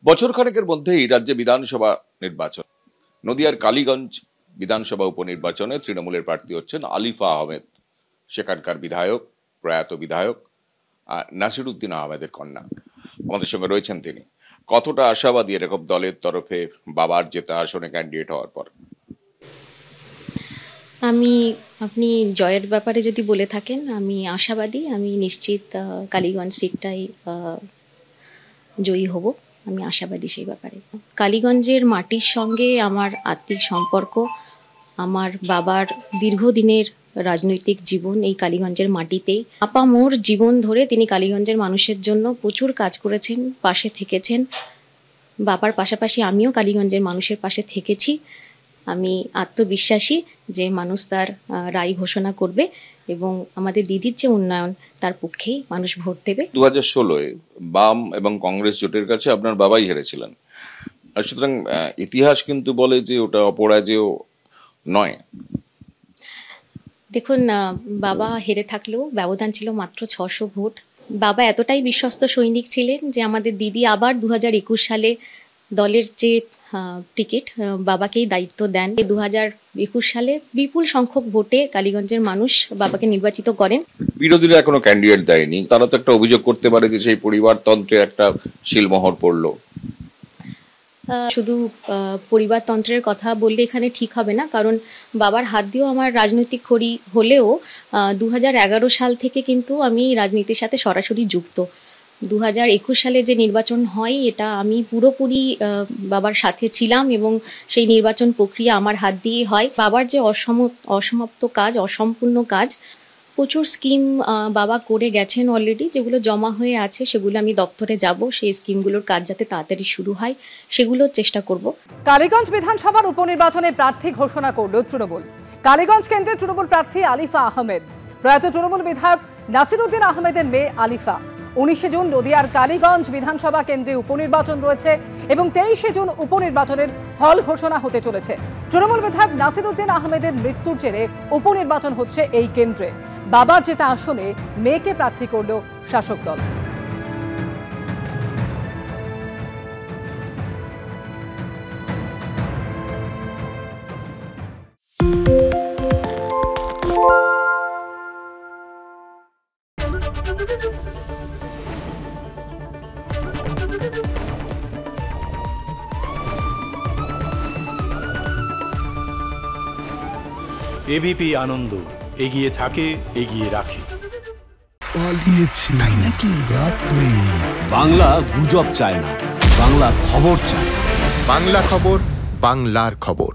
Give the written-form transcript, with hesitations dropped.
বছর খানেকের মধ্যেই রাজ্যে বিধানসভা নির্বাচন। নদিয়ার কালীগঞ্জ বিধানসভা উপনির্বাচনে তৃণমূলের প্রার্থী হচ্ছেন আলিফা আহমেদ, সেখানকার বিধায়ক, প্রয়াত বিধায়ক নাসিরউদ্দিন আহমেদের কন্যা। আমাদের সঙ্গে রয়েছেন তিনি। কতটা আশাবাদী এরকম দলের তরফে বাবার জেতা আসনে ক্যান্ডিডেট হওয়ার পর? আপনি জয়ের ব্যাপারে যদি বলে থাকেন, আমি আশাবাদী। আমি নিশ্চিত কালীগঞ্জ সিটটাই জয়ী হব। আমি আশাবাদী সেই ব্যাপারে। কালীগঞ্জের মাটির সঙ্গে আমার আত্মিক সম্পর্ক, আমার বাবার দীর্ঘদিনের রাজনৈতিক জীবন এই কালীগঞ্জের মাটিতেই। আপামোর জীবন ধরে তিনি কালীগঞ্জের মানুষের জন্য প্রচুর কাজ করেছেন, পাশে থেকেছেন। বাবার পাশাপাশি আমিও কালীগঞ্জের মানুষের পাশে থেকেছি। আমি আত্মবিশ্বাসী যে মানুষ তার রায় ঘোষণা করবে এবং আমাদের দিদির যে উন্নয়ন তার পক্ষেই মানুষ ভোট দেবে। 2016-এ বাম এবং কংগ্রেস জোটের কাছে আপনার বাবাই হেরেছিলেন, সুতরাং ইতিহাস কিন্তু বলে যে ওটা অপরাজেয় নয়। দেখুন, বাবা হেরে থাকলেও ব্যবধান ছিল মাত্র 600 ভোট। বাবা এতটাই বিশ্বস্ত সৈনিক ছিলেন যে আমাদের দিদি আবার 2021 সালে দলের যে টিকিট বাবাকেই দায়িত্ব দেন। 2021 সালে বিপুল সংখ্যক ভোটে কালীগঞ্জের মানুষ বাবাকে নির্বাচিত করেন। বিরোধীরা এখনো ক্যান্ডিডেট দেয়নি, তারা তো একটা অভিযোগ করতে পারে যে সেই পরিবারতন্ত্রের একটা শিলমোহর পড়লো। শুধু পরিবারতন্ত্রের কথা বললে এখানে ঠিক হবে না, কারণ বাবার হাত দিয়েও আমার রাজনৈতিক খড়ি হলেও 2011 সাল থেকে কিন্তু আমি রাজনীতির সাথে সরাসরি যুক্ত। 2021 সালে যে নির্বাচন হয় এটা আমি পুরোপুরি বাবার সাথে ছিলাম এবং সেই নির্বাচন প্রক্রিয়া আমার হাত দিয়ে হয়। বাবার যে অসমাপ্ত কাজ, অসম্পূর্ণ কাজ, প্রচুর স্কিম বাবা করে গেছেন অলরেডি, যেগুলো জমা হয়ে আছে সেগুলো আমি দপ্তরে যাব, সেই স্কিমগুলোর কাজ যাতে তাড়াতাড়ি শুরু হয় সেগুলোর চেষ্টা করব। কালীগঞ্জ বিধানসভার উপনির্বাচনে প্রার্থী ঘোষণা করল তৃণমূল। কালীগঞ্জ কেন্দ্রের তৃণমূল প্রার্থী আলিফা আহমেদ। প্রয়াত তৃণমূল বিধায়ক নাসিরউদ্দিন আহমেদের মেয়ে আলিফা। 19 জুন নদিয়ার কালীগঞ্জ বিধানসভা কেন্দ্রে উপনির্বাচন রয়েছে এবং 23 জুন উপনির্বাচনের ফল ঘোষণা হতে চলেছে। তৃণমূল বিধায়ক নাসিরউদ্দিন আহমেদের মৃত্যুর জেরে উপনির্বাচন হচ্ছে এই কেন্দ্রে। বাবার জেতা আসনে মেয়েকে প্রার্থী করল শাসক দল। এবিপি আনন্দ, এগিয়ে থাকে, এগিয়ে রাখে। পালিয়েছে তাই নাকি? রাত্রে বাংলা গুজব চায় না, বাংলা খবর চায়। বাংলা খবর, বাংলার খবর।